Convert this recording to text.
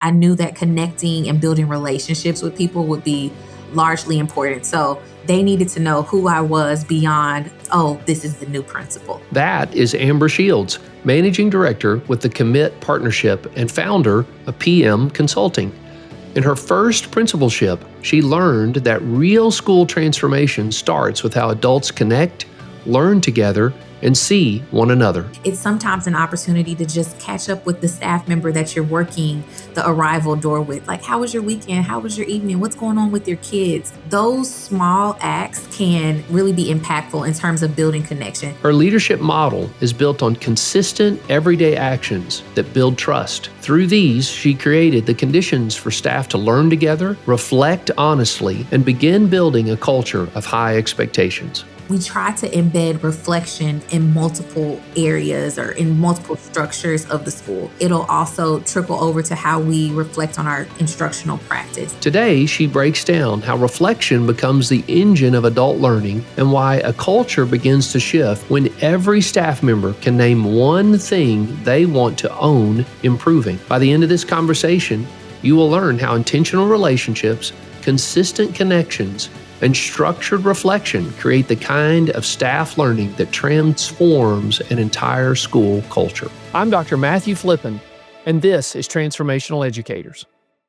I knew that connecting and building relationships with people would be largely important. So they needed to know who I was beyond, oh, this is the new principal. That is Amber Shields, Managing Director with the Commit Partnership and founder of PM Consulting. In her first principalship, she learned that real school transformation starts with how adults connect, learn together, and see one another. It's sometimes an opportunity to just catch up with the staff member that you're working the arrival door with. Like, how was your weekend? How was your evening? What's going on with your kids? Those small acts can really be impactful in terms of building connection. Her leadership model is built on consistent, everyday actions that build trust. Through these, she created the conditions for staff to learn together, reflect honestly, and begin building a culture of high expectations. We try to embed reflection in multiple areas or in multiple structures of the school. It'll also trickle over to how we reflect on our instructional practice. Today, she breaks down how reflection becomes the engine of adult learning and why a culture begins to shift when every staff member can name one thing they want to own improving. By the end of this conversation, you will learn how intentional relationships, consistent connections, and structured reflection create the kind of staff learning that transforms an entire school culture. I'm Dr. Matthew Flippin, and this is Transformational Educators.